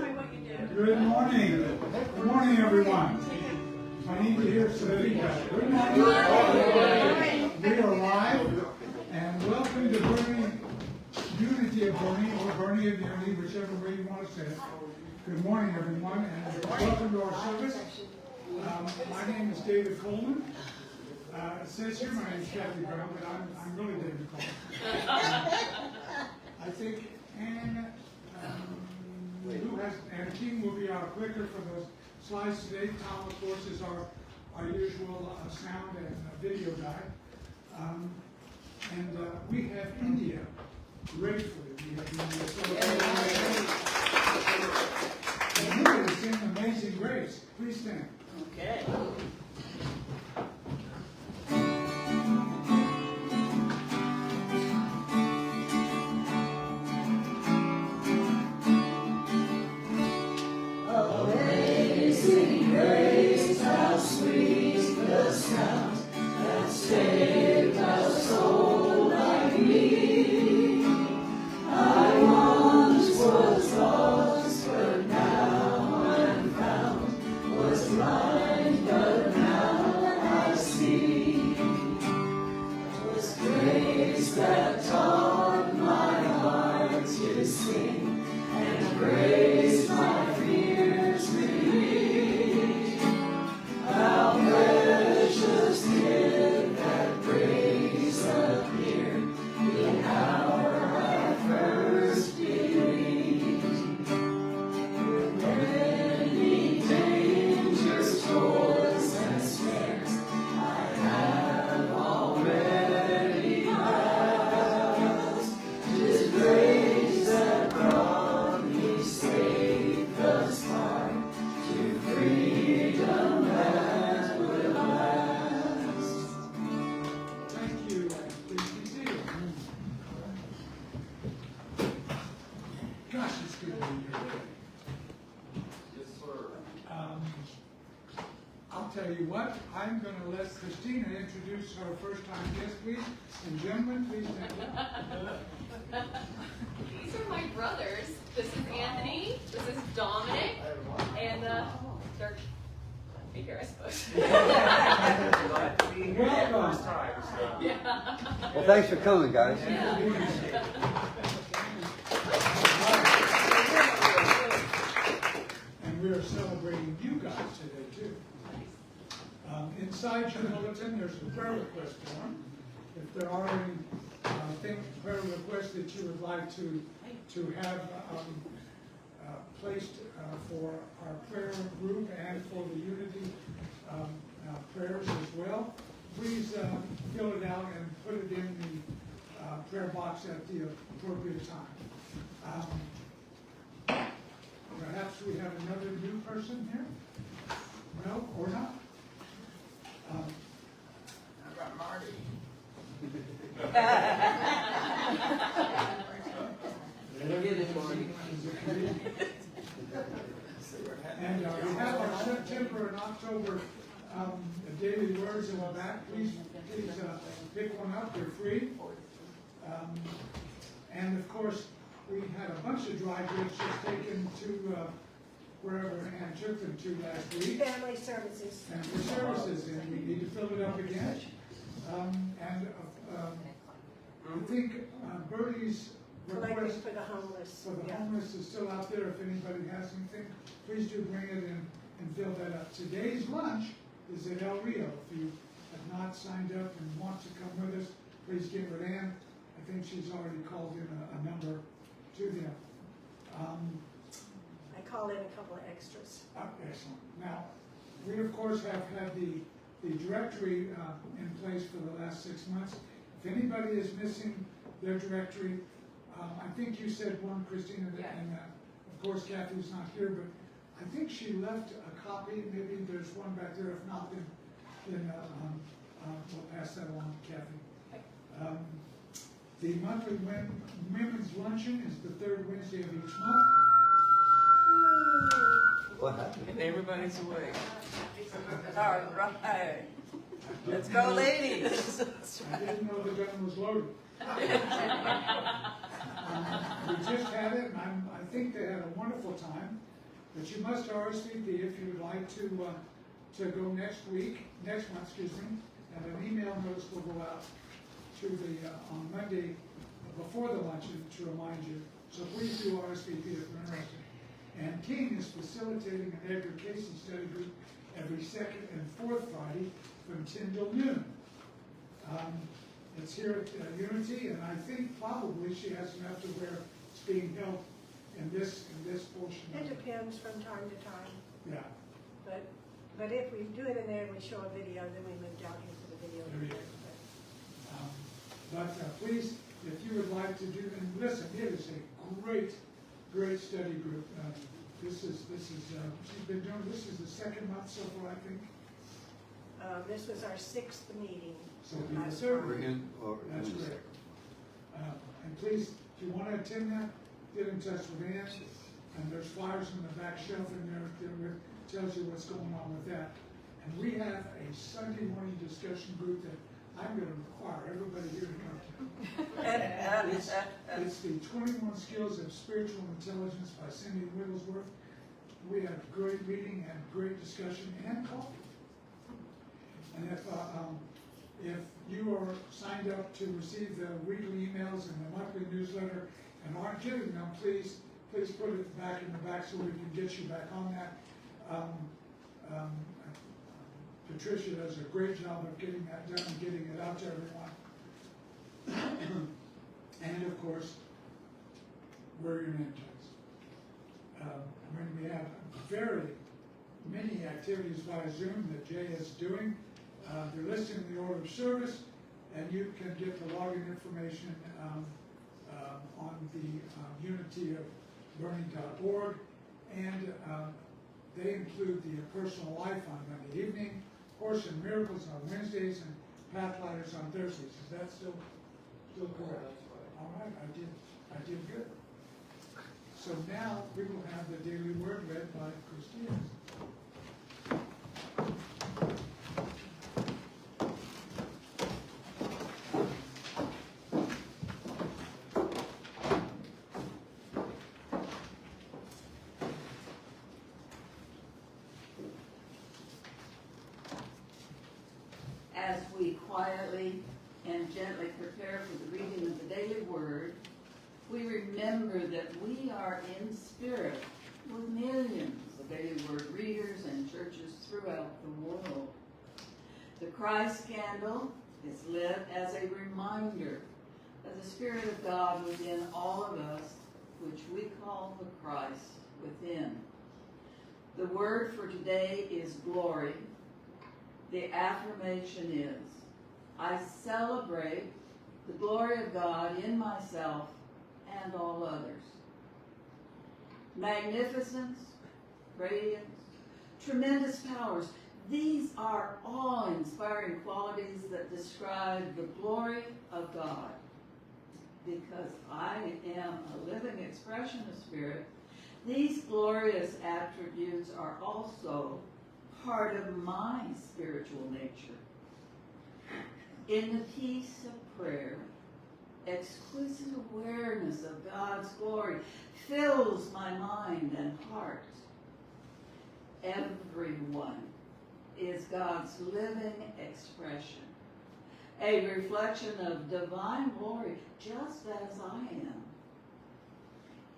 Good morning. Good morning, everyone. I need to hear some feedback. Good morning. We are live, and welcome to Bernie, Unity of Bernie, or Bernie of Unity, whichever way you want to say it. Good morning, everyone, and welcome to our service. My name is David Coleman. It says here my name is Kathy Brown, but I'm really David Coleman. I think Ann King will be our clicker for those slides today. Tom, of course, is our usual sound and video guy. And we have India gratefully. We have India. And here to sing Amazing Grace. Please stand. Okay. Amazing grace, how sweet the sound that saved a soul like me. I once was lost, but now I'm found, was blind, but now I see. 'Twas grace that taught my heart to sing, and grace my fears relieved. How precious did that grace appear the hour I first believed. With many dangers, toils, and snares I have already passed. 'Tis grace that brought me safe thus far to freedom that will last. Thank you. Please be seated. Gosh, it's good to be here. Yes, sir. I'll tell you what, I'm going to let Christina introduce her first-time guest, please. And gentlemen, please stand up. These are my brothers. This is Anthony. This is Dominic. And they're bigger, I suppose. Glad to be here for the Welcome. first time. So. Yeah. Well, thanks for coming, guys. And we are celebrating you guys today, too. Inside your bulletin, there's a prayer request form. If there are any prayer requests that you would like to have placed for our prayer group and for the Unity prayers as well, please fill it out and put it in the prayer box at the appropriate time. Perhaps we have another new person here? No, or not? How about Marty? And we have our September and October daily words in the back. Please pick one up. They're free. And of course, we had a bunch of dry goods just taken to wherever Ann took them to last week. Family services. And for services, and we need to fill it up again. I think Bertie's Collecting request for the homeless. for the Yeah. homeless is still out there. If anybody has anything, please do bring it in and fill that up. Today's lunch is at El Rio. If you have not signed up and want to come with us, please get with Ann. I think she's already called in a number to them. I called in a couple of extras. Excellent. Now, we of course have had the directory in place for the last 6 months. If anybody is missing their directory, I think you said one, Christina, and of course Kathy's not here, but I think she left a copy. Maybe there's one back there. If not, then we'll pass that along to Kathy. The monthly women's luncheon is the third Wednesday of each month. What happened? And everybody's awake. All right. Let's go, ladies. I didn't know the gun was loaded. We just had it, and I think they had a wonderful time. But you must RSVP if you would like to go next month, excuse me, and an email notice will go out to on Monday before the luncheon to remind you. So please do RSVP if you're interested. And King is facilitating an Edgar Casey study group every second and fourth Friday from 10 till noon. It's here at Unity, and I think probably she has enough to where it's being held in this portion. It depends from time to time, Yeah. but if we do it in there and we show a video, then we move down here for the video. There you go. But please, if you would like to do, and listen, it is a great study group. This is she's been doing, this is the second month so far, I think. This was our 6th meeting. So last we're month. That's great. And please, if you want to attend that, get in touch with Ann. And there's flyers in the back shelf in there that tells you what's going on with that. And we have a Sunday morning discussion group that I'm going to require everybody here to come to. It's the 21 Skills of Spiritual Intelligence by Cindy Wigglesworth. We have great reading and great discussion and coffee. And if you are signed up to receive the weekly emails and the monthly newsletter and aren't getting them, please put it back in the back so we can get you back on that. Patricia does a great job of getting that done and getting it out to everyone. And of course, wear your name tags. We have very many activities via Zoom that Jay is doing. They're listed in the order of service, and you can get the login information on the unityoflearning.org, and they include the personal life on Monday evening, Course in Miracles on Wednesdays, and Pathlighters on Thursdays. Is that still correct? All right, I did good. So now we will have the daily word read by Christina. As we quietly and gently prepare for the reading of the daily word, we remember that we are in spirit with millions of daily word readers and churches throughout the world. The Christ candle is lit as a reminder of the Spirit of God within all of us, which we call the Christ within. The word for today is glory. The affirmation is, I celebrate the glory of God in myself and all others. Magnificence, radiance, tremendous powers, these are awe-inspiring qualities that describe the glory of God. Because I am a living expression of spirit, these glorious attributes are also part of my spiritual nature. In the peace of prayer, exquisite awareness of God's glory fills my mind and heart. Everyone is God's living expression, a reflection of divine glory, just as I am.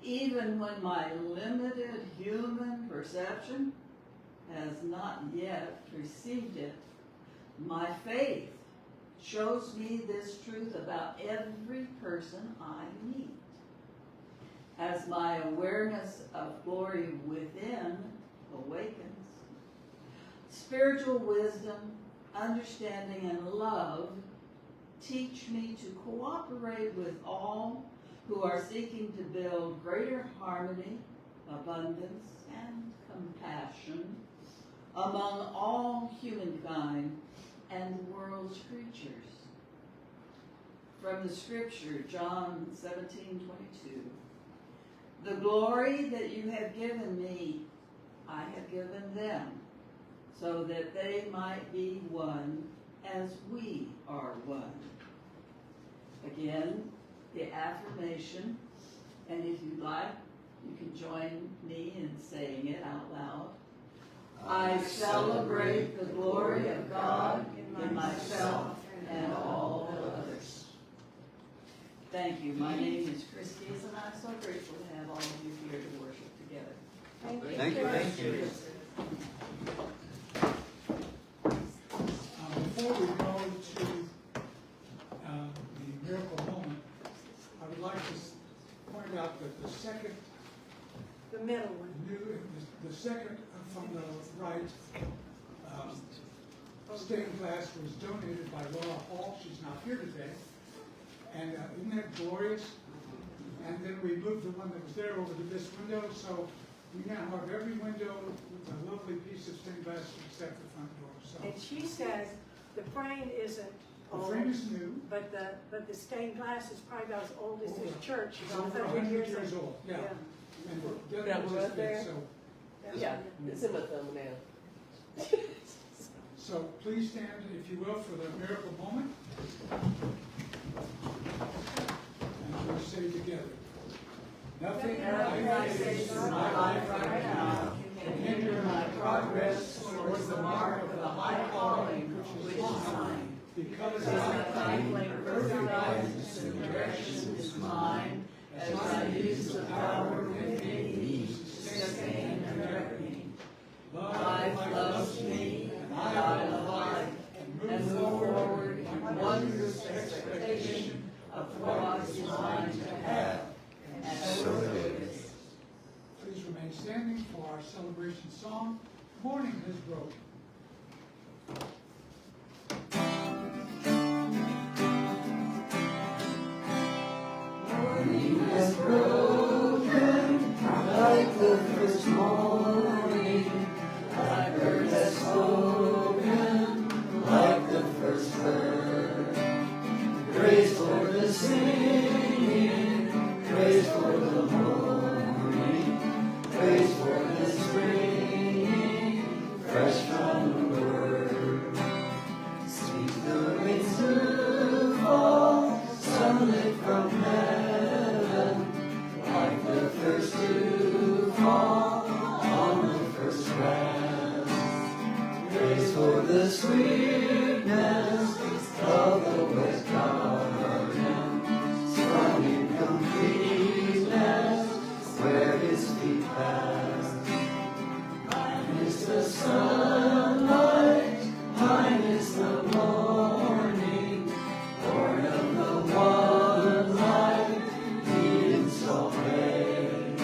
Even when my limited human perception has not yet received it, my faith shows me this truth about every person I meet. As my awareness of glory within awakens, spiritual wisdom, understanding, and love teach me to cooperate with all who are seeking to build greater harmony, abundance, and compassion among all humankind and the world's creatures. From the scripture, John 17:22, the glory that you have given me, I have given them, so that they might be one as we are one. Again, the affirmation, and if you'd like, You can join me in saying it out loud. I celebrate the glory of God in myself and all others. Thank you. My name is Christy, and I'm so grateful to have all of you here to worship together. Thank you. Thank you. Before we go to the miracle moment, I would like to point out that the second The middle one. the second from the right stained glass was donated by Laura Hall. She's not here today. And isn't that glorious? And then we moved the one that was there over to this window, so we now have every window with a lovely piece of stained glass except the front door. So And she says the frame isn't the old, frame is new. but the stained glass is probably about as old as this church. It's over 100 years old. Yeah. And it That doesn't one just right there? fit, so. Yeah, it's in my thumbnail. So please stand, if you will, for the miracle moment. And we say together, nothing I face in my life right now can hinder my progress towards the mark of the high calling which is mine. Because my kindling perfect guidance and direction is mine, as I use the power within me to sustain and direct me. Life loves me, and I love life, and move forward in wondrous expectation of what is mine to have. And so it is. Please remain standing for our celebration song, Morning Has Broken. Morning has broken like the first morning. Blackbird has spoken like the first bird. Praise for the singing, praise for the morning, praise for the springing, fresh from the word. Speak the rains to fall, sunlit from heaven, like the first to fall on the first grass. Praise for the sweetness of the west garden, sprung in completeness where his feet pass. Mine is the sunlight, mine is the morning, born of the one light, Eden so great.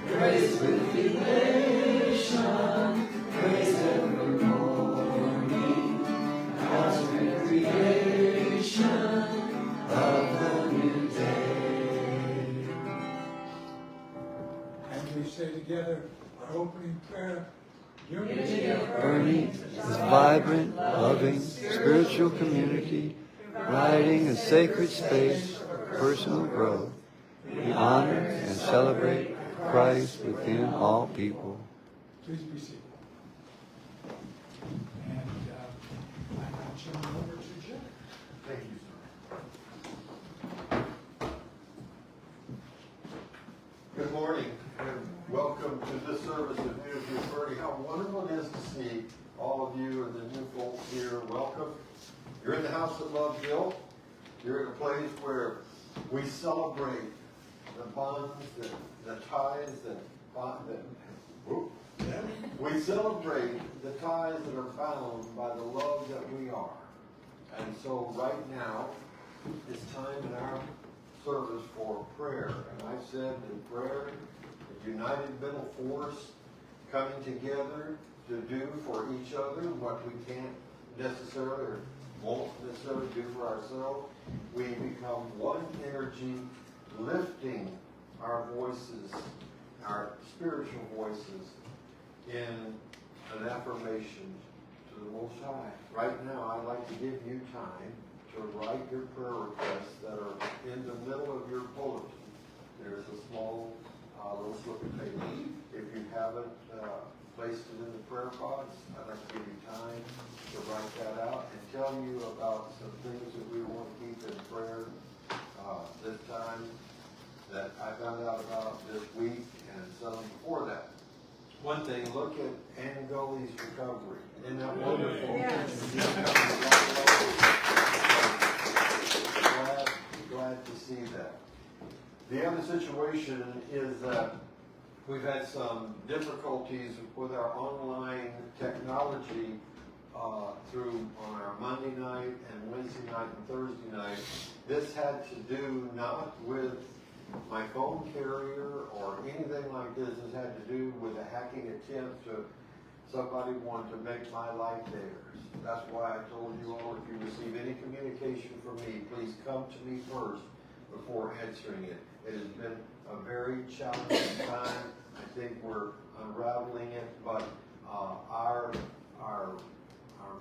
Praise with elation, praise every morning, cosmic creation of the new day. And we say together our opening prayer, unity of Burning this vibrant, loving, spiritual community, providing a sacred space for personal growth. We honor and celebrate Christ within all people. Please be seated. And I now turn it over to Jeff. Thank you, sir. Good morning, and welcome to this service of Unity of Birdie. How wonderful it is to see all of you and the new folks here. Welcome. You're in the house that loves Bill. You're in a place where we celebrate the bonds, the ties that we celebrate the ties that are bound by the love that we are. And so right now, it's time in our service for prayer. And I said in prayer, a united middle force coming together to do for each other what we can't necessarily or won't necessarily do for ourselves. We become one energy, lifting our voices, our spiritual voices, in an affirmation to the Most High. Right now, I'd like to give you time to write your prayer requests that are in the middle of your bulletin. There's a small little slip of paper. If you haven't placed it in the prayer box, I'd like to give you time to write that out and tell you about some things that we want to keep in prayer this time. that I found out about this week and some before that. One thing, look at Angoli's recovery. Isn't that wonderful? Yes. Glad to see that. The other situation is that we've had some difficulties with our online technology through on our Monday night and Wednesday night and Thursday night. This had to do not with my phone carrier or anything like this. This had to do with a hacking attempt to somebody wanted to make my life theirs. That's why I told you all, if you receive any communication from me, please come to me first before answering it. It has been a very challenging time. I think we're unraveling it, but our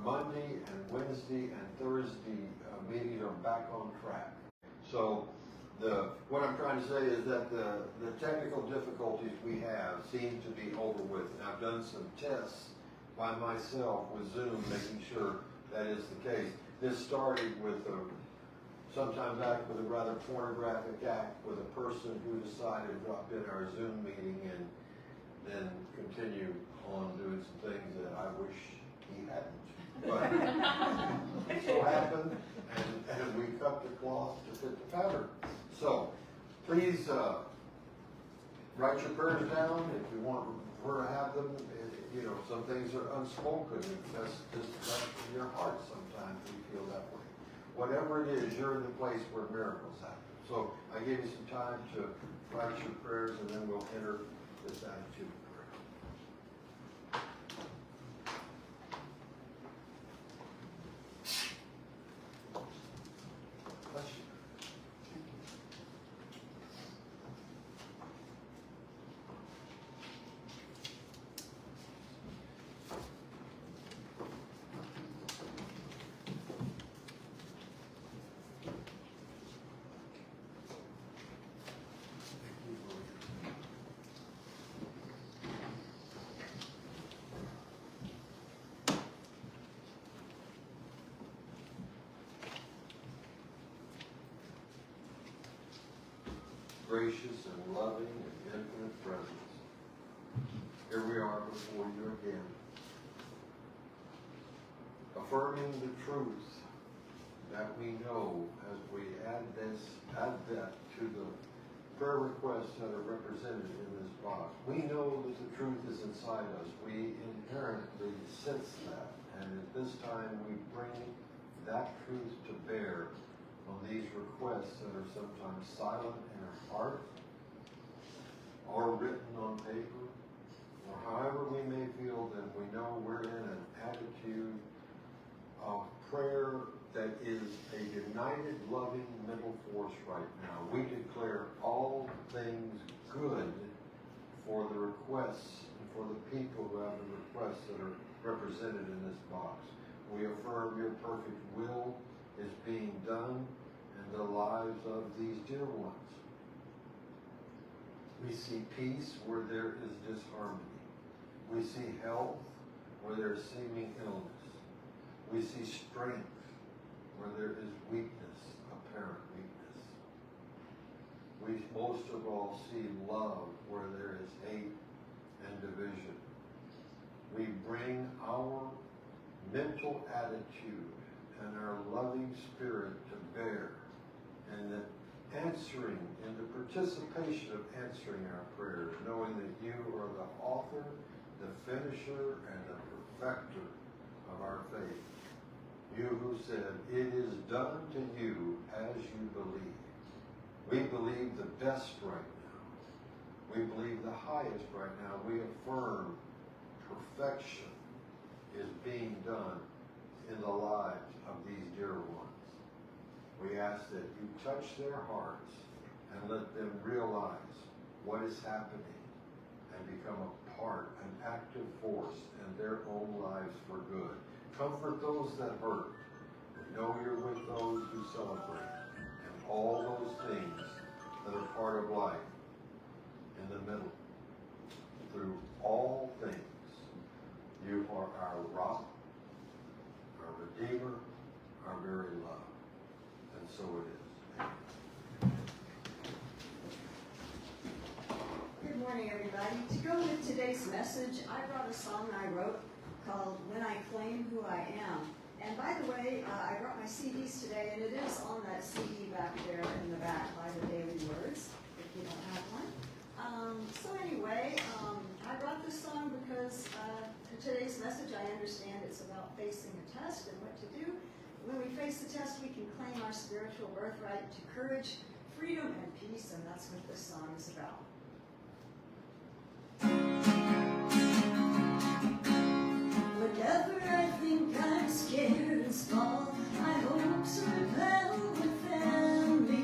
Monday and Wednesday and Thursday meetings are back on track. So what I'm trying to say is that the technical difficulties we have seem to be over with. And I've done some tests by myself with Zoom, making sure that is the case. This started with sometime back with a rather pornographic act with a person who decided to drop in our Zoom meeting and then continue on doing some things that I wish he hadn't. But it so happened, and we cut the cloth to fit the pattern. So please write your prayers down if you want her to have them. You know, some things are unspoken. That's just in your heart sometimes we feel that way. Whatever it is, you're in the place where miracles happen. So I give you some time to write your prayers, and then we'll enter this attitude of prayer. Bless you. Gracious and loving and infinite presence. Here we are before you again, affirming the truth that we know as we add that to the prayer requests that are represented in this box. We know that the truth is inside us. We inherently sense that, and at this time we bring that truth to bear on these requests that are sometimes silent in our heart or written on paper, or however we may feel, that we know we're in an attitude of prayer that is a united, loving mental force right now. We declare all things good for the requests and for the people who have the requests that are represented in this box. We affirm your perfect will is being done in the lives of these dear ones. We see peace where there is disharmony. We see health where there is seeming illness. We see strength where there is weakness, apparent weakness. We most of all see love where there is hate and division. We bring our mental attitude and our loving spirit to bear, and that answering in the participation of answering our prayers, knowing that you are the author, the finisher, and the perfecter of our faith. You who said, it is done to you as you believe. We believe the best right now. We believe the highest right now. We affirm perfection is being done in the lives of these dear ones. We ask that you touch their hearts and let them realize what is happening and become a part, an active force in their own lives for good. Comfort those that hurt, and know you're with those who celebrate, and all those things that are part of life in the middle. Through all things, you are our rock, our Redeemer, our very love. And so it is. today's message, I brought a song I wrote called When I Claim Who I Am. And by the way, I brought my CDs today, and it is on that CD back there in the back by the Daily Words, if you don't have one. So anyway, I brought this song because today's message, I understand it's about facing a test and what to do. When we face the test, we can claim our spiritual birthright to courage, freedom, and peace, and that's what this song is about. Whenever I think I'm scared and small, I hope to repel within me,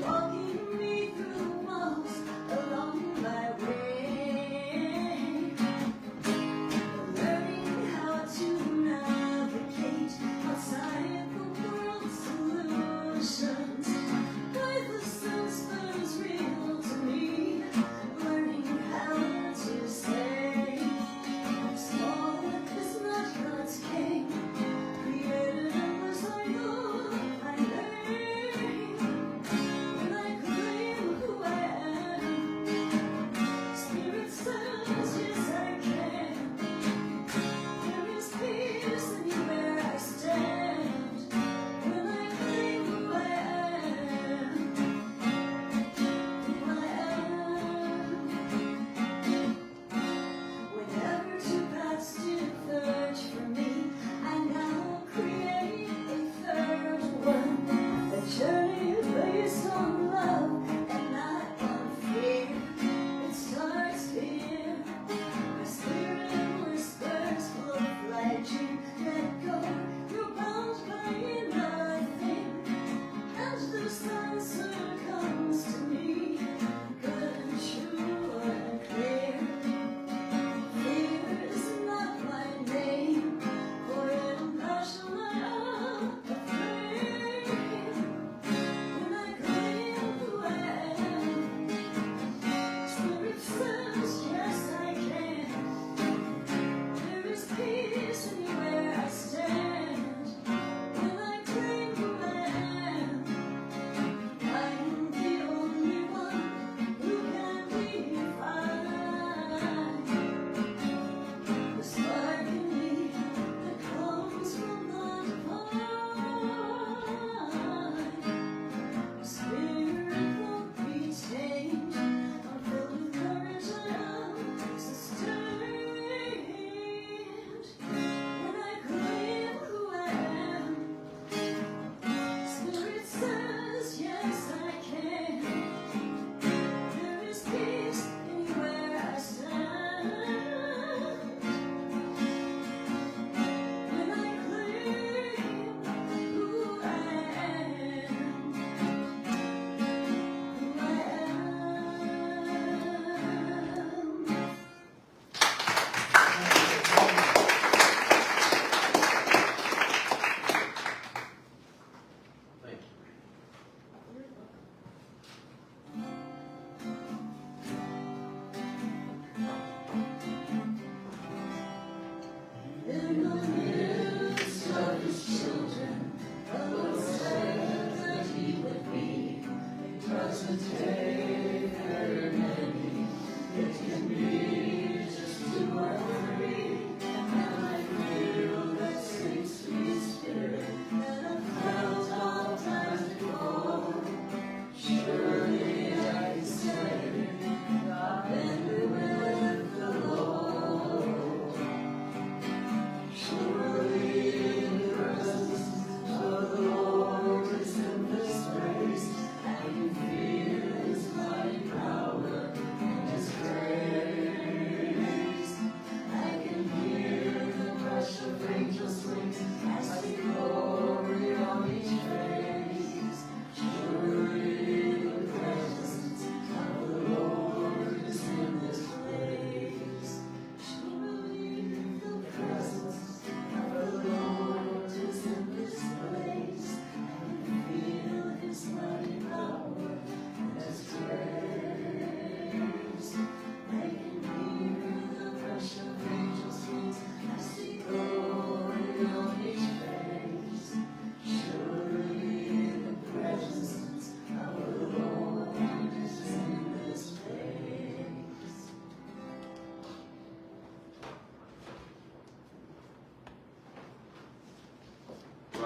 walking me through the walls along my way, learning how to navigate outside the world's illusions, with the sense that is real to me.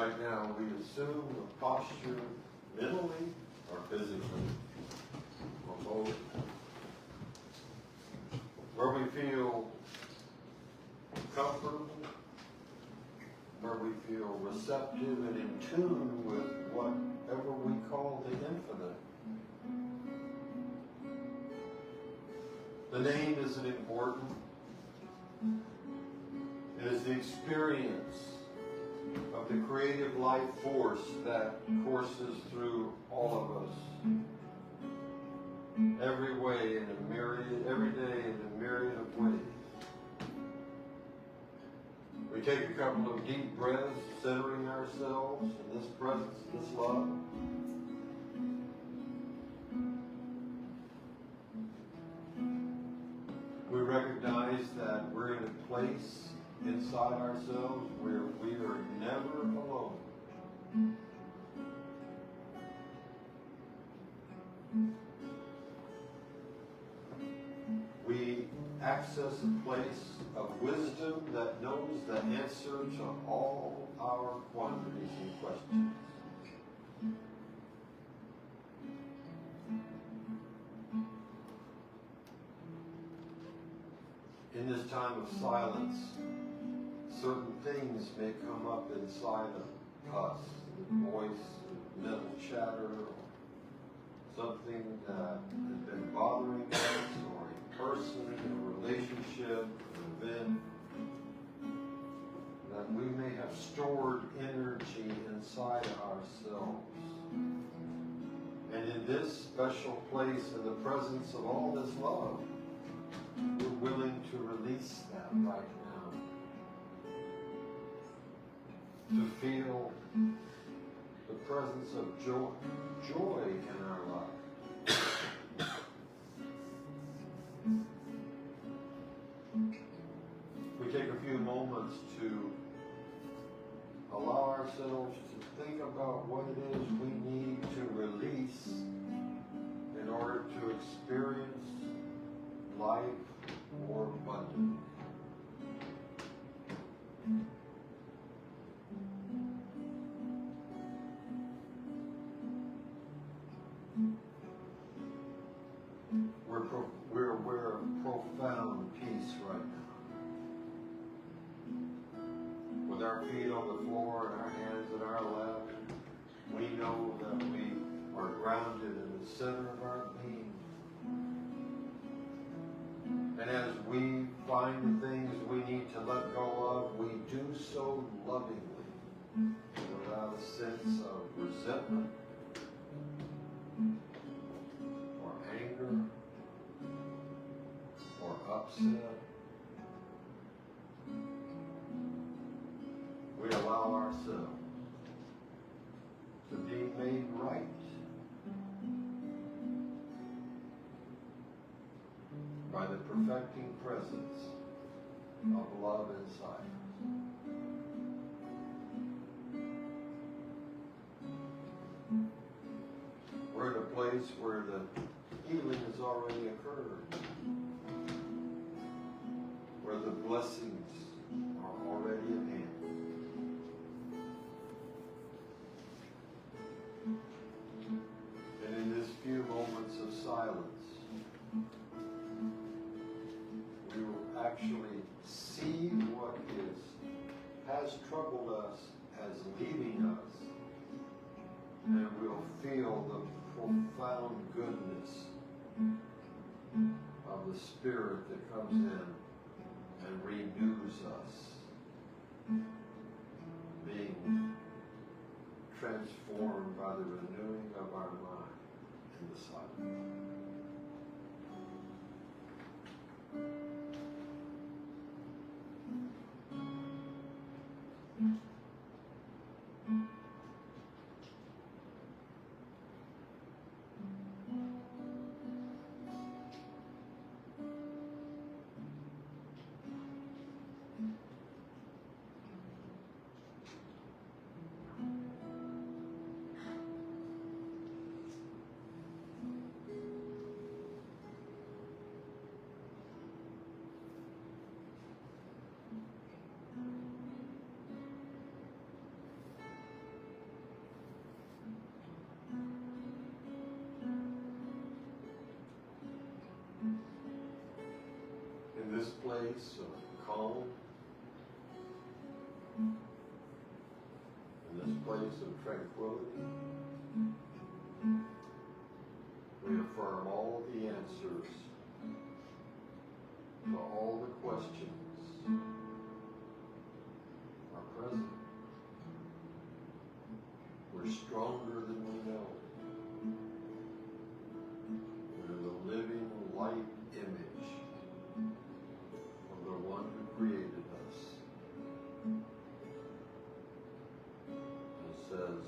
right now we assume a posture mentally or physically or both, where we feel comfortable, where we feel receptive and in tune with whatever we call the infinite. The name isn't important. It is the experience of the creative life force that courses through all of us. Every way in a myriad, every day in a myriad of ways. We take a couple of deep breaths, centering ourselves in this presence, this love. We recognize that we're in a place inside ourselves where we are never alone. We access a place of wisdom that knows the answer to all our quandaries and questions. In this time of silence, certain things may come up inside of us, voice, mental chatter, or something that has been bothering us, or a person, a relationship, an event, that we may have stored energy inside ourselves. And in this special place, in the presence of all this love, we're willing to release that right now. To feel the presence of joy in our life. We take a few moments to allow ourselves to think about what it is we need to release in order to experience life more abundantly. We're aware of profound peace right now. With our feet on the floor and our hands in our lap, we know that we are grounded in the center of our being. And as we find the things we need to let go of, we do so lovingly, without a sense of resentment or anger or upset. We allow ourselves to be made right by the perfecting presence of love inside. We're in a place where the healing has already occurred, where the blessings are already at hand. And in this few moments of silence, we will actually see what has troubled us as leaving us, and we'll feel the profound goodness of the Spirit that comes in and renews us, being transformed by the renewing of our mind in the silence. in this place of calm, in this place of tranquility, we affirm all the answers to all the questions are present. We're stronger than we know. We're the living light image of the one who created us. And says,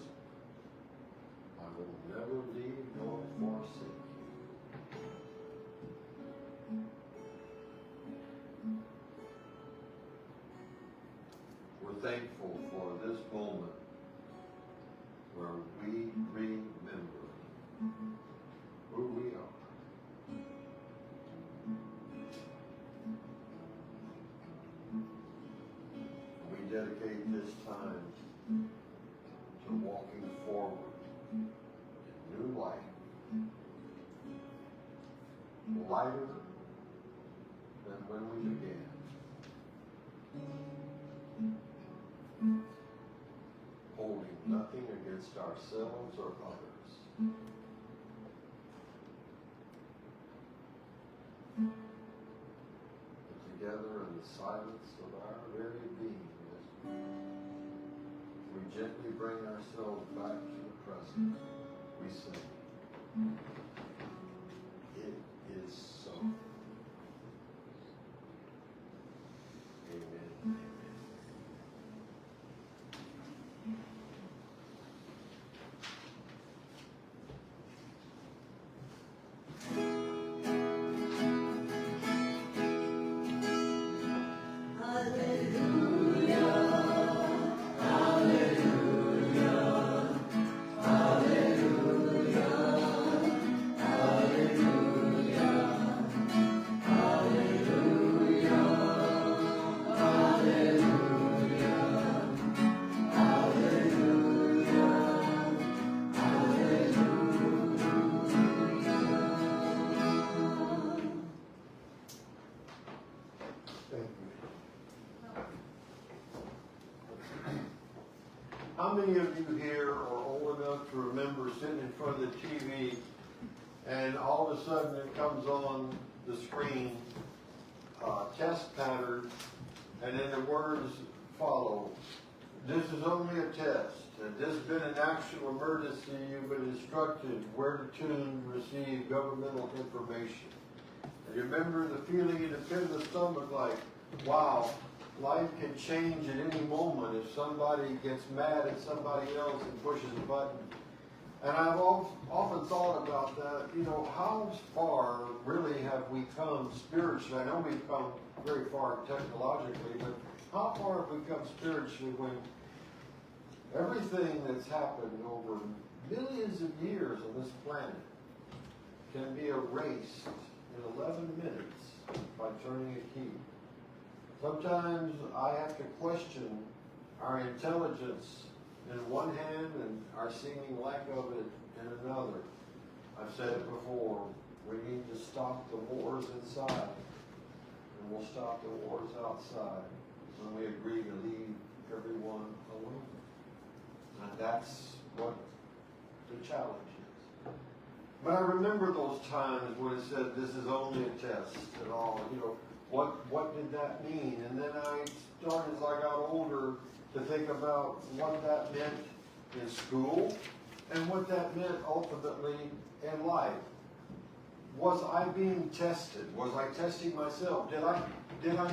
I will never leave nor forsake you. We're thankful for this moment where we remember who we are. We dedicate this time to walking forward in new life, lighter than when we began. Holding nothing against ourselves or others. But together in the silence of our very being, we gently bring ourselves back to the present. We say, it is so. Amen. How many of you here are old enough to remember sitting in front of the TV and all of a sudden it comes on the screen, test pattern, and then the words follow. This is only a test. This has been an actual emergency. You've been instructed where to tune to receive governmental information. And you remember the feeling in the pit of the stomach like, wow, life can change at any moment if somebody gets mad at somebody else and pushes a button. And I've often thought about that, you know, how far really have we come spiritually? I know we've come very far technologically, but how far have we come spiritually when everything that's happened over millions of years on this planet can be erased in 11 minutes by turning a key? Sometimes I have to question our intelligence in one hand and our seeming lack of it in another. I've said it before, we need to stop the wars inside, and we'll stop the wars outside when we agree to leave everyone alone. And that's what the challenge is. But I remember those times when it said this is only a test and all, you know, what did that mean? And then I started, as I got older, to think about what that meant in school and what that meant ultimately in life. Was I being tested? Was I testing myself? Did I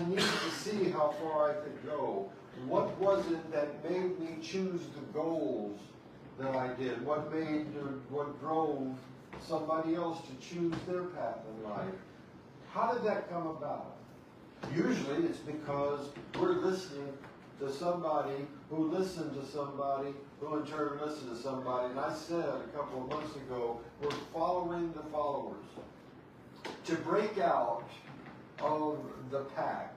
need to see how far I could go? What was it that made me choose the goals that I did? What drove somebody else to choose their path in life? How did that come about? Usually it's because we're listening to somebody who listened to somebody who in turn listened to somebody. And I said a couple of months ago, we're following the followers. To break out of the pack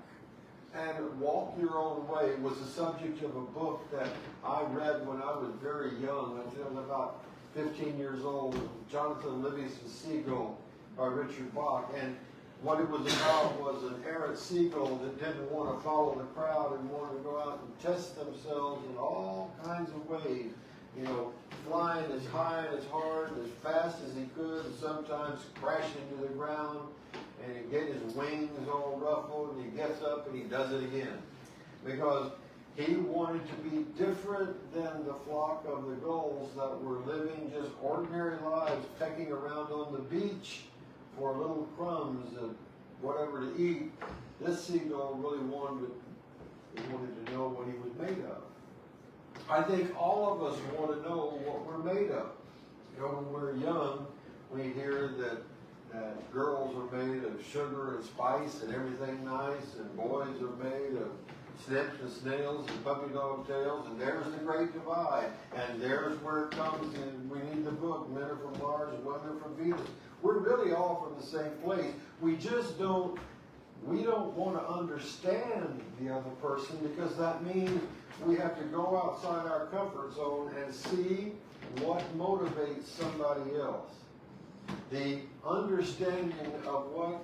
and walk your own way was the subject of a book that I read when I was very young. I was about 15 years old, Jonathan Livingston Seagull by Richard Bach. And what it was about was an different seagull that didn't want to follow the crowd and wanted to go out and test themselves in all kinds of ways. You know, flying as high and as hard and as fast as he could, and sometimes crashing to the ground, and he get his wings all ruffled, and he gets up and he does it again. Because he wanted to be different than the flock of the gulls that were living just ordinary lives, pecking around on the beach for little crumbs and whatever to eat. This seagull really wanted to know what he was made of. I think all of us want to know what we're made of. You know, when we're young, we hear that girls are made of sugar and spice and everything nice, and boys are made of snips and snails and puppy dog tails, and there's the great divide, and there's where it comes in. We need the book, men are from Mars and women are from Venus. We're really all from the same place. We don't want to understand the other person, because that means we have to go outside our comfort zone and see what motivates somebody else. The understanding of what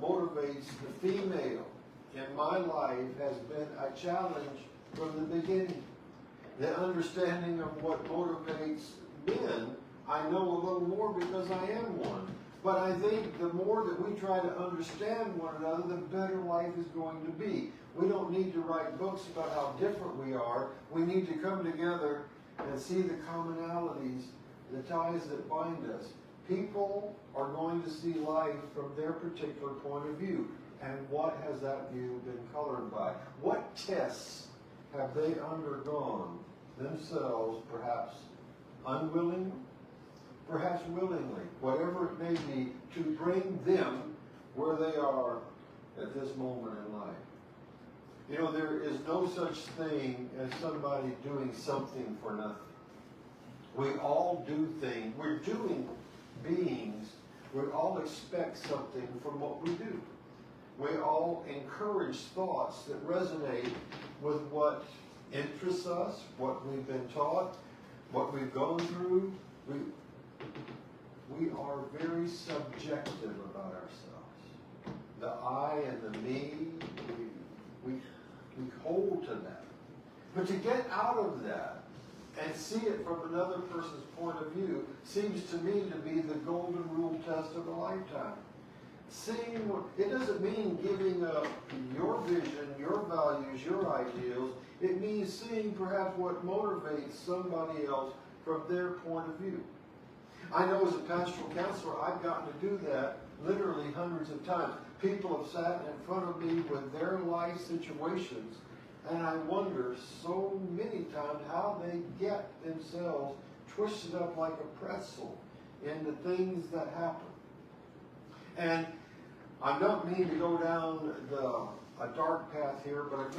motivates the female in my life has been a challenge from the beginning. The understanding of what motivates men, I know a little more because I am one. But I think the more that we try to understand one another, the better life is going to be. We don't need to write books about how different we are. We need to come together and see the commonalities, the ties that bind us. People are going to see life from their particular point of view. And what has that view been colored by? What tests have they undergone themselves, perhaps unwilling, perhaps willingly, whatever it may be, to bring them where they are at this moment in life? You know, there is no such thing as somebody doing something for nothing. We all do things. We're doing beings. We all expect something from what we do. We all encourage thoughts that resonate with what interests us, what we've been taught, what we've gone through. We are very subjective about ourselves. The I and the me, we hold to that. But to get out of that and see it from another person's point of view seems to me to be the golden rule test of a lifetime. Seeing, it doesn't mean giving up your vision, your values, your ideals. It means seeing perhaps what motivates somebody else from their point of view. I know as a pastoral counselor, I've gotten to do that literally hundreds of times. People have sat in front of me with their life situations, and I wonder so many times how they get themselves twisted up like a pretzel into things that happen. And I'm not meaning to go down a dark path here, but I'm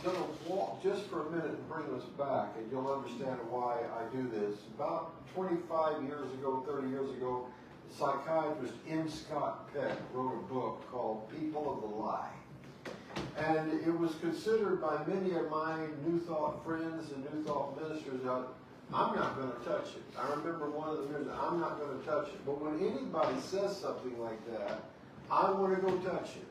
gonna walk just for a minute and bring us back, and you'll understand why I do this. About 25 years ago, 30 years ago, the psychiatrist M. Scott Peck wrote a book called People of the Lie. And it was considered by many of my New Thought friends and New Thought ministers that I'm not going to touch it. I remember one of the ministers, I'm not going to touch it. But when anybody says something like that, I want to go touch it.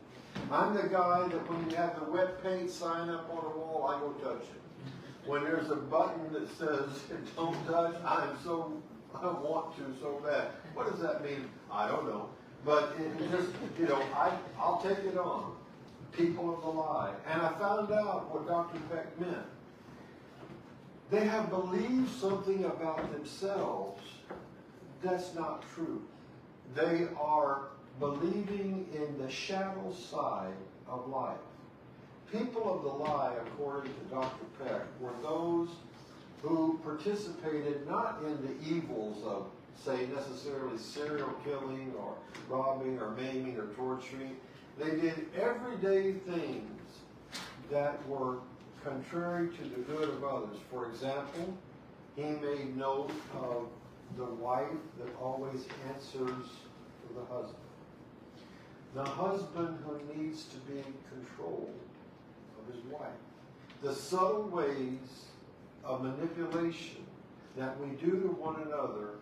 I'm the guy that when you have the wet paint sign up on a wall, I go touch it. When there's a button that says don't touch, I want to so bad. What does that mean? I don't know. But it just, I'll take it on. People of the lie. And I found out what Dr. Peck meant. They have believed something about themselves that's not true. They are believing in the shadow side of life. People of the lie, according to Dr. Peck, were those who participated not in the evils of, say, necessarily serial killing or robbing or maiming or torturing. They did everyday things that were contrary to the good of others. For example, he made note of the wife that always answers to the husband. The husband who needs to be in control of his wife. The subtle ways of manipulation that we do to one another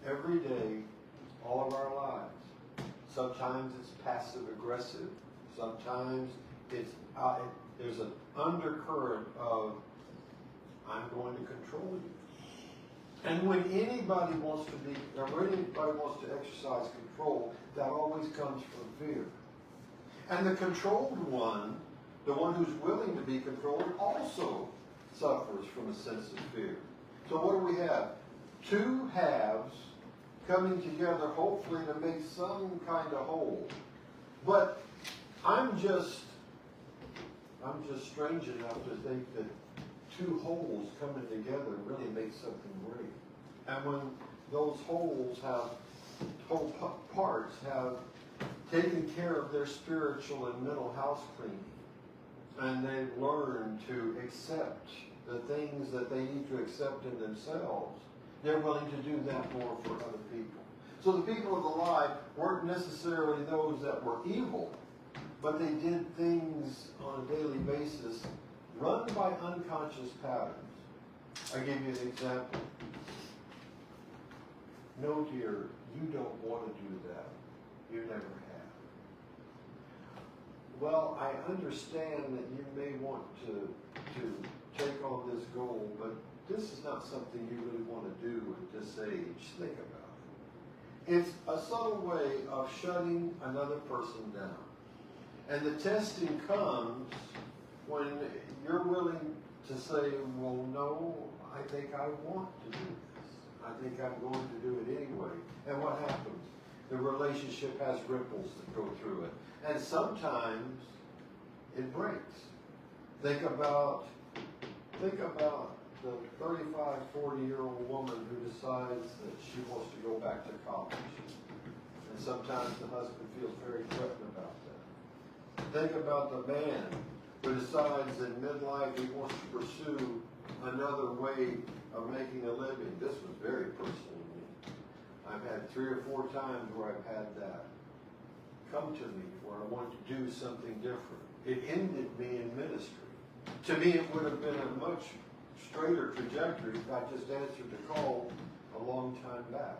every day, all of our lives. Sometimes it's passive aggressive, Sometimes there's an undercurrent of, I'm going to control you. And when anybody wants to exercise control, that always comes from fear. And the controlled one, the one who's willing to be controlled, also suffers from a sense of fear. So what do we have? Two halves coming together, hopefully to make some kind of whole. But I'm just strange enough to think that two wholes coming together really make something great. And when those whole parts have taken care of their spiritual and mental house cleaning, and they've learned to accept the things that they need to accept in themselves, they're willing to do that more for other people. So the people of the lie weren't necessarily those that were evil, but they did things on a daily basis run by unconscious patterns. I'll give you an example. No, dear, you don't want to do that. You never have. Well, I understand that you may want to take on this goal, but this is not something you really want to do at this age. Think about it. It's a subtle way of shutting another person down. And the testing comes when you're willing to say, well, no, I think I want to do this. I think I'm going to do it anyway. And what happens? The relationship has ripples that go through it. And sometimes it breaks. Think about the 35, 40-year-old woman who decides that she wants to go back to college. And sometimes the husband feels very threatened about that. Think about the man who decides in midlife he wants to pursue another way of making a living. This was very personal to me. I've had 3 or 4 times where I've had that come to me, where I want to do something different. It ended me in ministry. To me, it would have been a much straighter trajectory if I just answered the call a long time back.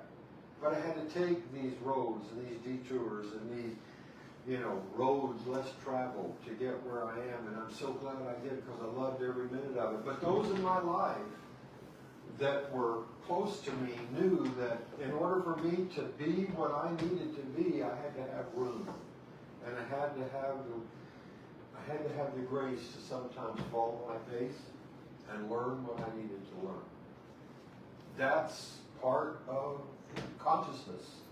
But I had to take these roads and these detours and these, roads less traveled to get where I am. And I'm so glad I did, because I loved every minute of it. But those in my life that were close to me knew that in order for me to be what I needed to be, I had to have room. And I had to have the grace to sometimes fall on my face and learn what I needed to learn. That's part of consciousness.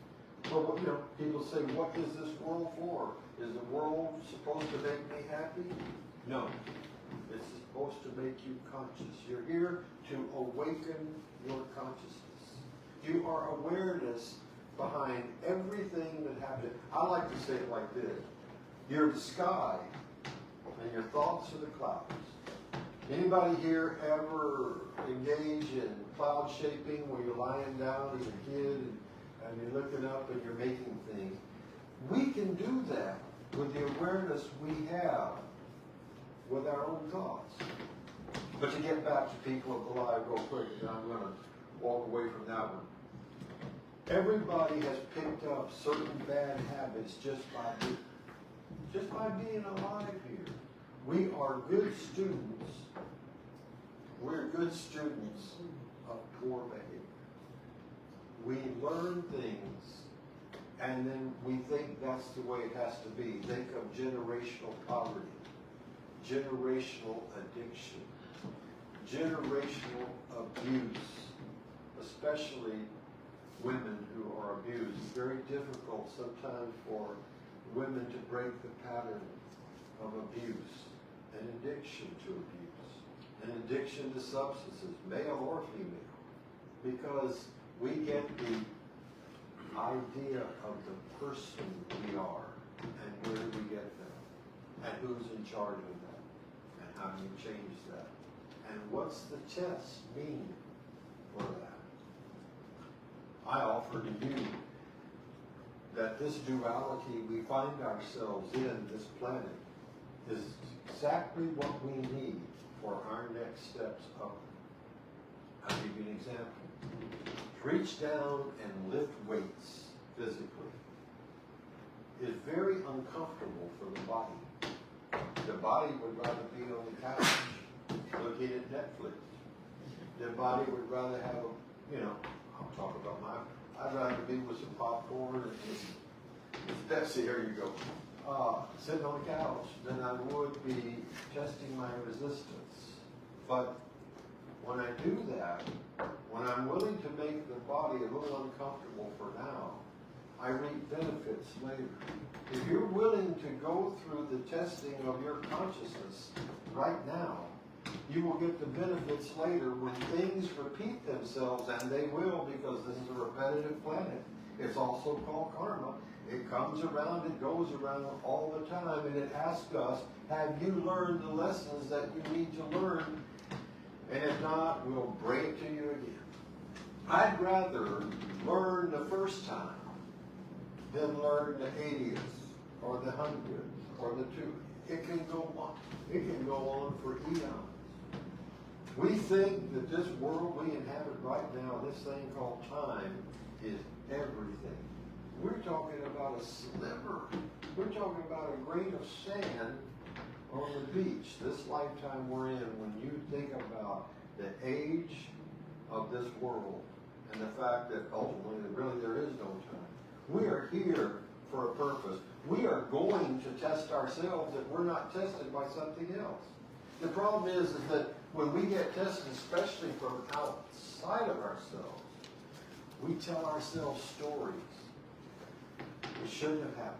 So, people say, what is this world for? Is the world supposed to make me happy? No. It's supposed to make you conscious. You're here to awaken your consciousness. You are awareness behind everything that happens. I like to say it like this. You're the sky, and your thoughts are the clouds. Anybody here ever engage in cloud shaping where you're lying down as a kid and you're looking up and you're making things? We can do that with the awareness we have with our own thoughts. But to get back to people of the lie real quick, and I'm going to walk away from that one. Everybody has picked up certain bad habits just by being alive here. We are good students. We're good students of poor behavior. We learn things, and then we think that's the way it has to be. Think of generational poverty, generational addiction, generational abuse, especially women who are abused. It's very difficult sometimes for women to break the pattern of abuse, an addiction to abuse, an addiction to substances, male or female, because we get the idea of the person we are and where do we get them and who's in charge of that and how do you change that and what's the test mean for that. I offer to you that this duality we find ourselves in, this planet, is exactly what we need for our next steps up. I'll give you an example. Reach down and lift weights physically. is very uncomfortable for the body. The body would rather be on the couch looking at Netflix. The body would rather have I'll talk about I'd rather be with some popcorn and some Pepsi, here you go, sitting on the couch than I would be testing my resistance. But when I do that, when I'm willing to make the body a little uncomfortable for now, I reap benefits later. If you're willing to go through the testing of your consciousness right now, you will get the benefits later when things repeat themselves, and they will, because this is a repetitive planet. It's also called karma. It comes around, it goes around all the time, and it asks us, have you learned the lessons that you need to learn? And if not, we'll bring it to you again. I'd rather learn the first time than learn the 80th or the 100th or the 2. It can go on. It can go on for eons. We think that this world we inhabit right now, this thing called time, is everything. We're talking about a sliver. We're talking about a grain of sand on the beach. This lifetime we're in, when you think about the age of this world and the fact that ultimately really there is no time. We are here for a purpose. We are going to test ourselves if we're not tested by something else. The problem is that when we get tested, especially from outside of ourselves, we tell ourselves stories. It shouldn't have happened.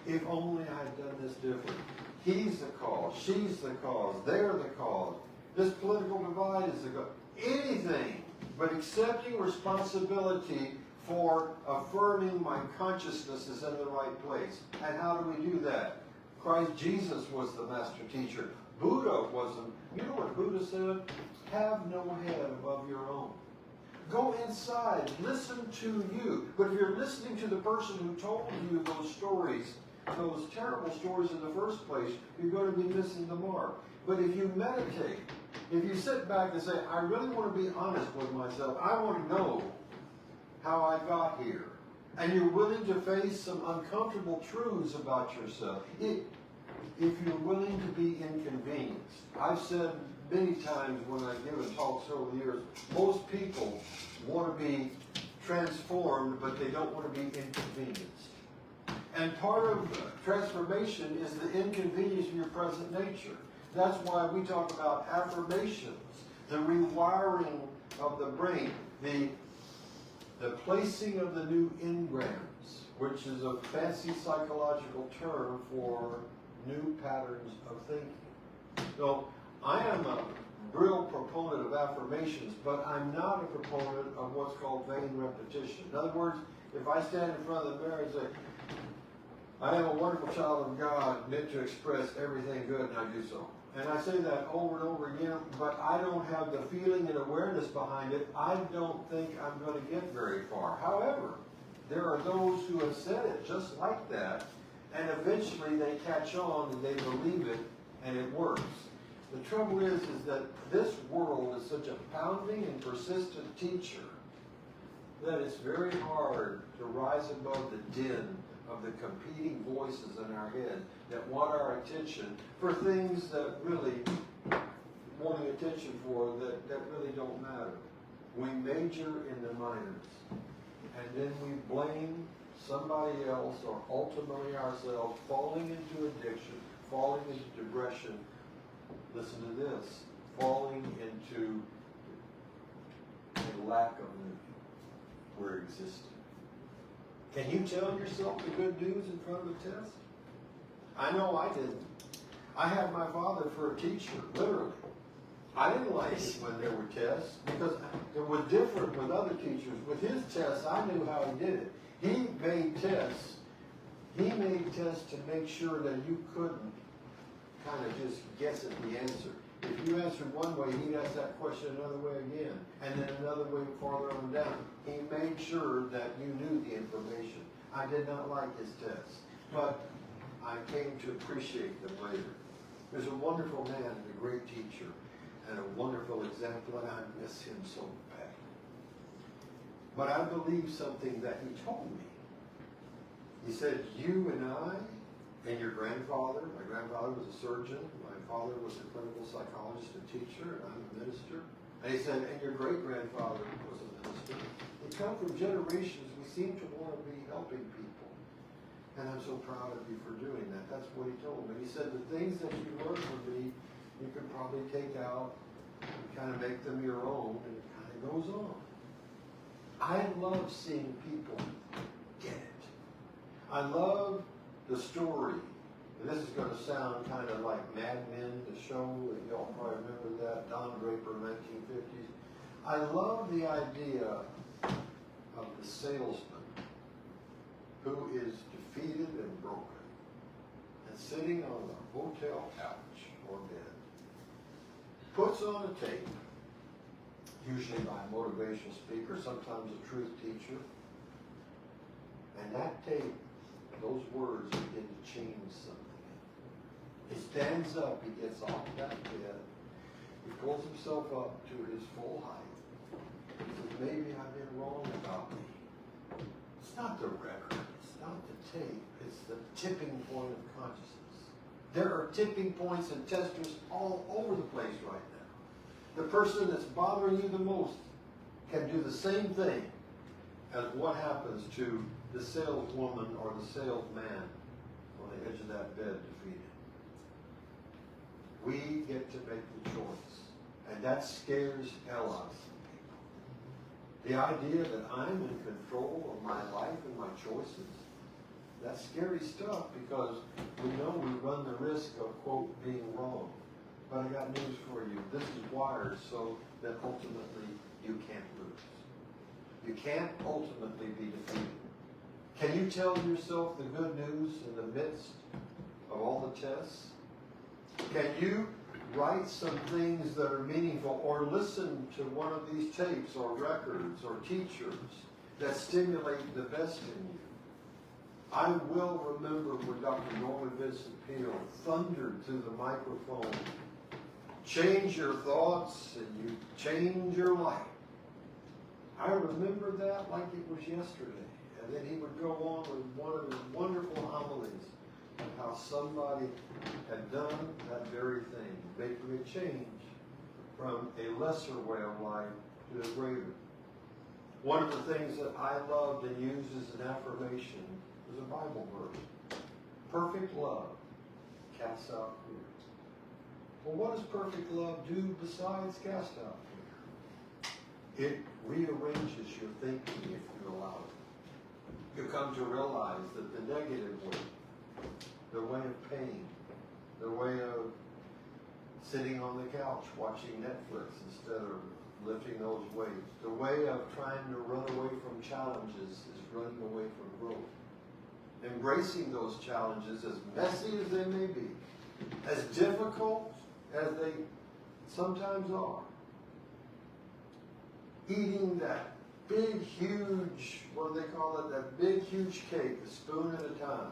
If only I had done this different. He's the cause. She's the cause. They're the cause. This political divide is the cause. Anything but accepting responsibility for affirming my consciousness is in the right place. And how do we do that? Christ Jesus was the master teacher. Buddha wasn't. You know what Buddha said? Have no head above your own. Go inside. Listen to you. But if you're listening to the person who told you those stories, those terrible stories in the first place, you're going to be missing the mark. But if you meditate, if you sit back and say, I really want to be honest with myself, I want to know how I got here, and you're willing to face some uncomfortable truths about yourself, if you're willing to be inconvenienced. I've said many times when I've given talks over the years, most people want to be transformed, but they don't want to be inconvenienced. And part of transformation is the inconvenience of your present nature. That's why we talk about affirmations, the rewiring of the brain, the placing of the new engrams, which is a fancy psychological term for new patterns of thinking. So I am a real proponent of affirmations, but I'm not a proponent of what's called vain repetition. In other words, if I stand in front of the mirror and say, I am a wonderful child of God, meant to express everything good, and I do so. And I say that over and over again, but I don't have the feeling and awareness behind it. I don't think I'm going to get very far. However, there are those who have said it just like that, and eventually they catch on and they believe it, and it works. The trouble is that this world is such a pounding and persistent teacher that it's very hard to rise above the din of the competing voices in our head that want our attention for things that really wanting attention for that really don't matter. We major in the minors, and then we blame somebody else or ultimately ourselves, falling into addiction, falling into depression. Listen to this, falling into a lack of living. We're existing. Can you tell yourself the good news in front of a test? I know I didn't. I had my father for a teacher, literally. I didn't like it when there were tests because it was different with other teachers. With his tests, I knew how he did it. He made tests. He made tests to make sure that you couldn't kind of just guess at the answer. If you answered one way, he'd ask that question another way again, and then another way farther on down. He made sure that you knew the information. I did not like his tests, but I came to appreciate them later. He was a wonderful man and a great teacher, and a wonderful example, and I miss him so bad. But I believe something that he told me. He said, you and I and your grandfather, my grandfather was a surgeon, my father was a clinical psychologist and teacher, and I'm a minister. And he said, and your great-grandfather was a minister. We come from generations, we seem to want to be helping people. And I'm so proud of you for doing that. That's what he told me. He said, the things that you learned from me, you could probably take out and kind of make them your own, and it kind of goes on. I love seeing people get it. I love the story. And this is going to sound kind of like Mad Men, the show, and y'all probably remember that, Don Draper, 1950s. I love the idea of the salesman who is defeated and broken and sitting on a hotel couch or bed, puts on a tape, usually by a motivational speaker, sometimes a truth teacher, and that tape, those words begin to change something. He stands up, he gets off that bed, he pulls himself up to his full height. He says, maybe I've been wrong about me. It's not the record, it's not the tape, it's the tipping point of consciousness. There are tipping points and testers all over the place right now. The person that's bothering you the most can do the same thing as what happens to the saleswoman or the salesman on the edge of that bed defeated. We get to make the choice, and that scares hell out of some people. The idea that I'm in control of my life and my choices, that's scary stuff, because we know we run the risk of, quote, being wrong. But I got news for you. This is wired so that ultimately you can't lose. You can't ultimately be defeated. Can you tell yourself the good news in the midst of all the tests? Can you write some things that are meaningful, or listen to one of these tapes or records or teachers that stimulate the best in you? I will remember when Dr. Norman Vincent Peale thundered through the microphone, change your thoughts and you change your life. I remember that like it was yesterday. And then he would go on with one of his wonderful homilies of how somebody had done that very thing, making a change from a lesser way of life to a greater. One of the things that I loved and used as an affirmation was a Bible verse. Perfect love casts out fear. Well, what does perfect love do besides cast out fear? It rearranges your thinking if you allow it. You come to realize that the negative way, the way of pain, the way of sitting on the couch watching Netflix instead of lifting those weights, the way of trying to run away from challenges is running away from growth. Embracing those challenges, as messy as they may be, as difficult as they sometimes are, eating that big, huge, what do they call it, that big, huge cake, a spoon at a time.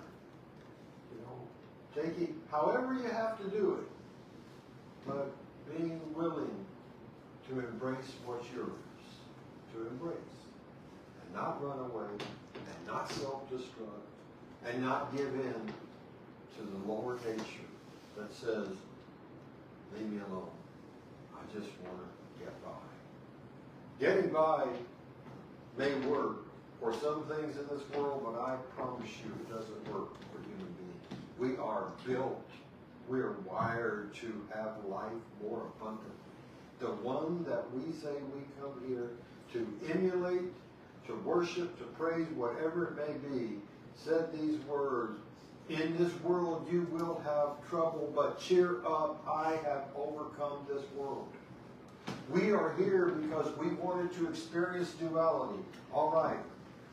You know, taking, however you have to do it, but being willing to embrace what's yours, to embrace, and not run away, and not self-destruct, and not give in to the lower nature that says, leave me alone. I just want to get by. Getting by may work for some things in this world, but I promise you it doesn't work for human beings. We are built, we are wired to have life more abundantly. The one that we say we come here to emulate, to worship, to praise, whatever it may be, said these words, in this world you will have trouble, but cheer up, I have overcome this world. We are here because we wanted to experience duality. All right,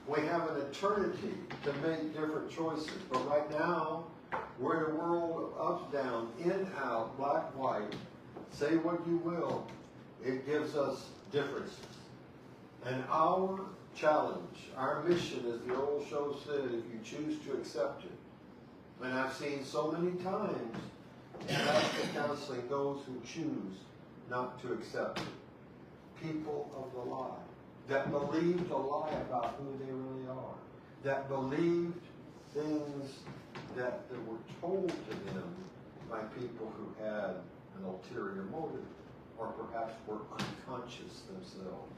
we have an eternity to make different choices, but right now, we're in a world of ups, down, in, out, black, white. Say what you will, it gives us differences. And our challenge, our mission, as the old show said, if you choose to accept it. And I've seen so many times in Master counseling those who choose not to accept it. People of the lie, that believed a lie about who they really are, that believed things that were told to them by people who had an ulterior motive, or perhaps were unconscious themselves.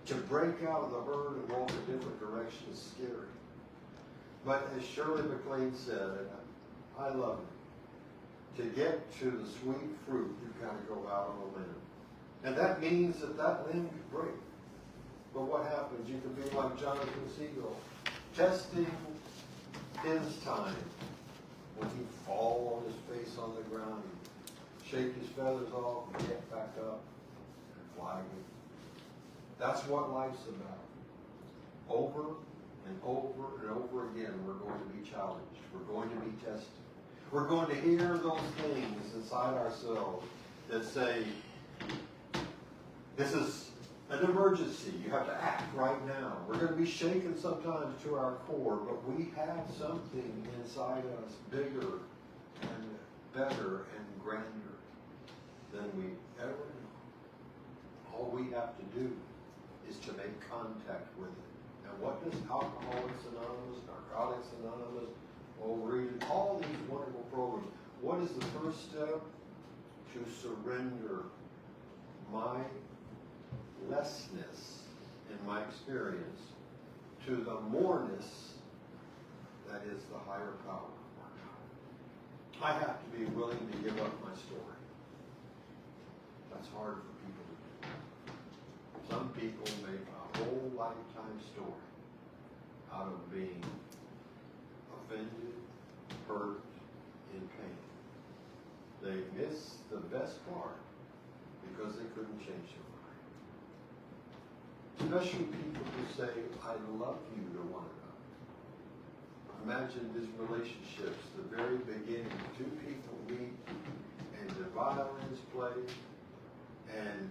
To break out of the herd and walk a different direction is scary. But as Shirley MacLaine said, and I love it, to get to the sweet fruit, you've got to go out on a limb. And that means that limb can break. But what happens? You can be like Jonathan Seagull, testing his time when he fall on his face on the ground, he'd shake his feathers off and get back up and fly again. That's what life's about. Over and over and over again, we're going to be challenged. We're going to be tested. We're going to hear those things inside ourselves that say, this is an emergency. You have to act right now. We're going to be shaken sometimes to our core, but we have something inside us bigger and better and grander than we ever know. All we have to do is to make contact with it. And what does Alcoholics Anonymous, Narcotics Anonymous, read all these wonderful programs? What is the first step? To surrender my lessness in my experience to the moreness that is the higher power. I have to be willing to give up my story. That's hard for people to do. Some people make a whole lifetime story out of being offended, hurt, in pain. They miss the best part because they couldn't change their mind. Especially people who say, I love you to one another. Imagine these relationships, the very beginning, two people meet and the violins play, and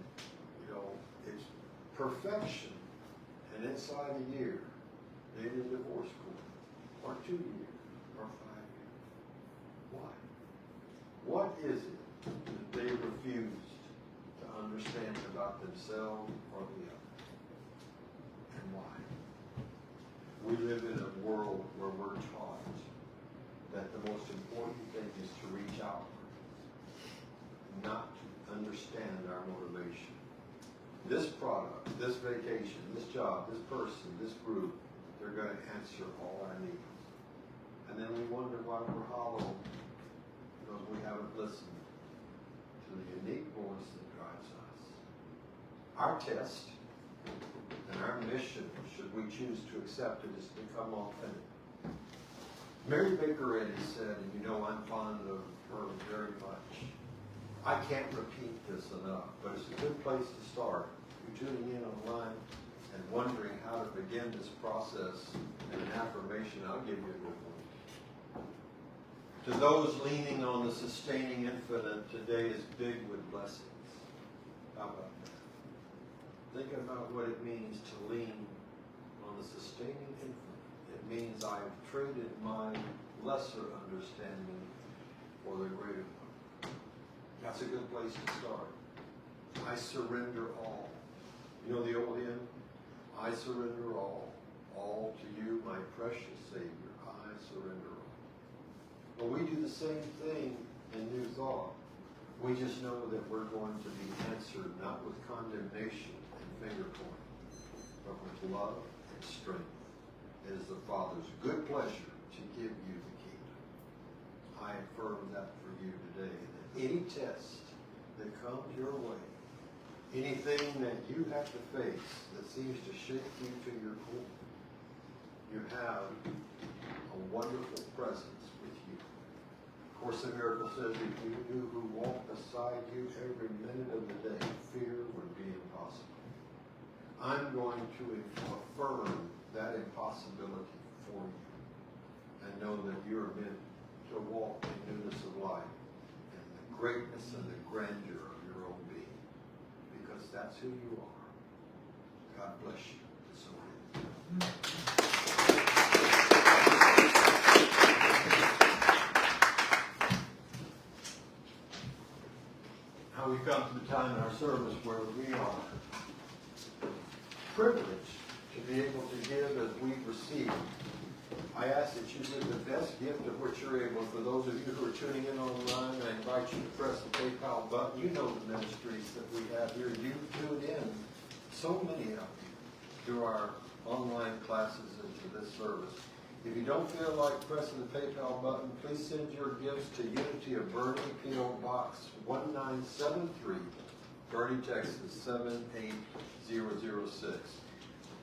it's perfection. And inside a year, they're in divorce court, or 2 years, or 5 years. Why? What is it that they refused to understand about themselves or the other? And why? We live in a world where we're taught that the most important thing is to reach outward, not to understand our motivation. This product, this vacation, this job, this person, this group, they're going to answer all our needs. And then we wonder why we're hollow, because we haven't listened to the unique voice that drives us. Our test and our mission, should we choose to accept it, is to become authentic. Mary Baker Eddy said, and I'm fond of her very much, I can't repeat this enough, but it's a good place to start. If you're tuning in online and wondering how to begin this process in an affirmation, I'll give you a good one. To those leaning on the sustaining infinite, today is big with blessings. How about that? Think about what it means to lean on the sustaining infinite. It means I've traded my lesser understanding for the greater one. That's a good place to start. I surrender all. You know the old hymn? I surrender all to you, my precious Savior. I surrender all. Well, we do the same thing in New Thought. We just know that we're going to be answered not with condemnation and finger pointing, but with love and strength. It is the Father's good pleasure to give you the kingdom. I affirm that for you today, that any test that comes your way, anything that you have to face that seems to shake you to your core, you have a wonderful presence with you. Course in Miracles says, if you knew who walked beside you every minute of the day, fear would be impossible. I'm going to affirm that impossibility for you and know that you're meant to walk in newness of life and the greatness and the grandeur of your own being, because that's who you are. God bless you. So now we come to the time in our service where we are privileged to be able to give as we receive I ask that you give the best gift of what you're able. For those of you who are tuning in online, I invite you to press the PayPal button. You know the ministries that we have here. You've tuned in, so many of you, through our online classes and to this service. If you don't feel like pressing the PayPal button, please send your gifts to Unity of Bernie, P.O. Box 1973, Bernie, Texas 78006.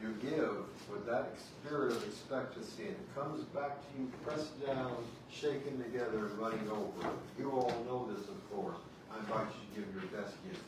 You give with that spirit of expectancy, and it comes back to you pressed down, shaken together, and running over. You all know this, of course. I invite you to give your best gift.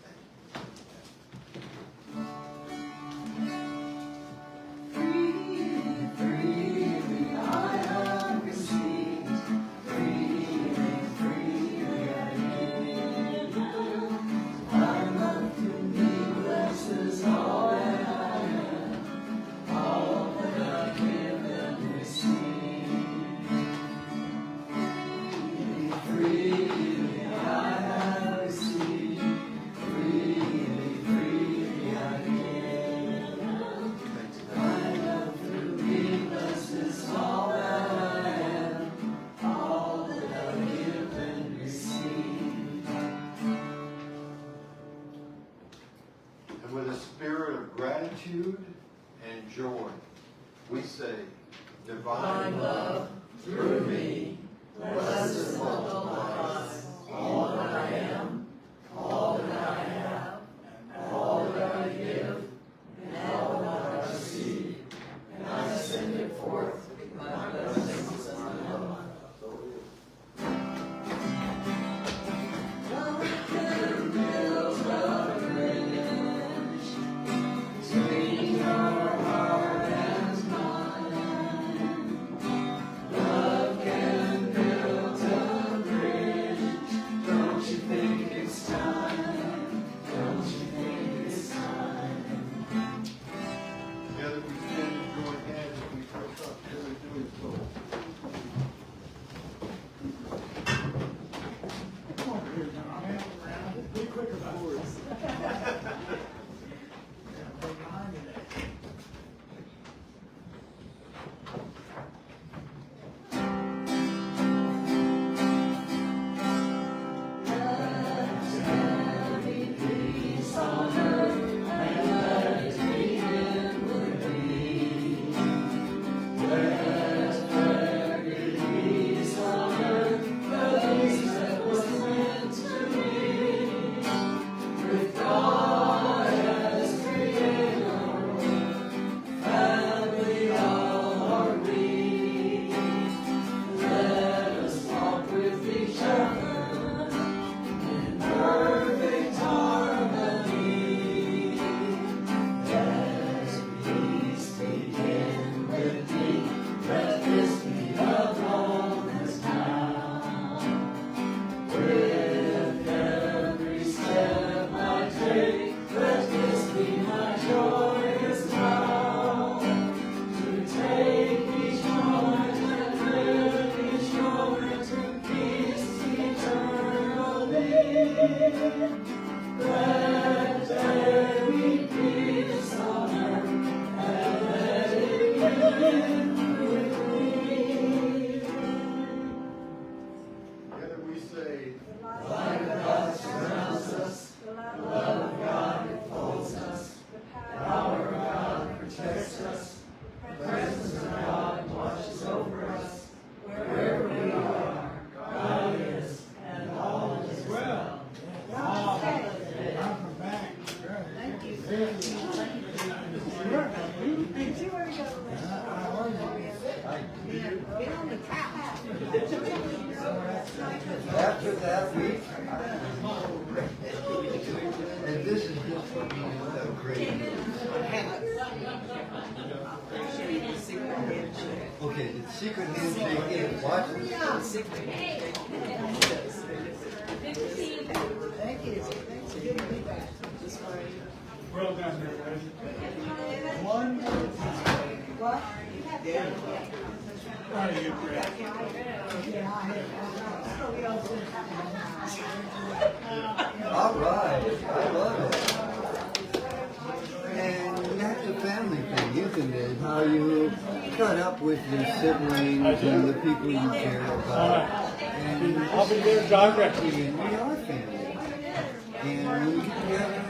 And joy, we say, divine love through me, blesses and multiplies all that I am, all that I have, all that I give, and all that I receive, and I send it forth with my blessings and my love. After that week, and this is just for me, a great. Okay, the secret handshake is what? Thank you. Thanks for giving me back. Well done, everybody. One. What? How do you Brad? All right, I love it. And that's a family thing. You can and how you cut up with your siblings and the people you care about. And I'll be there directly. and we are family. And when we get together,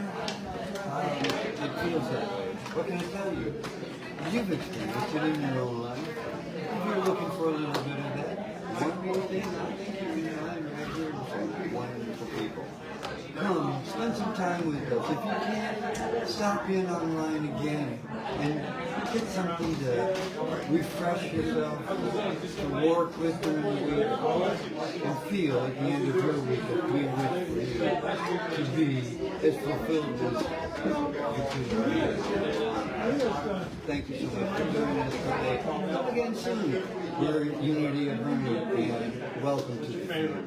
it feels that way. What can I tell you? You've experienced it in your own life. If you're looking for a little bit of that, one more thing, I think you can find right here with some wonderful people. Come, spend some time with us. If you can, stop in online again and get something to refresh yourself, to work with during the week, and feel at the end of your week that we wish for you to be as fulfilled as you could. Thank you so much for doing this today. Come again soon. We're Unity of Harmony, and welcome to the family.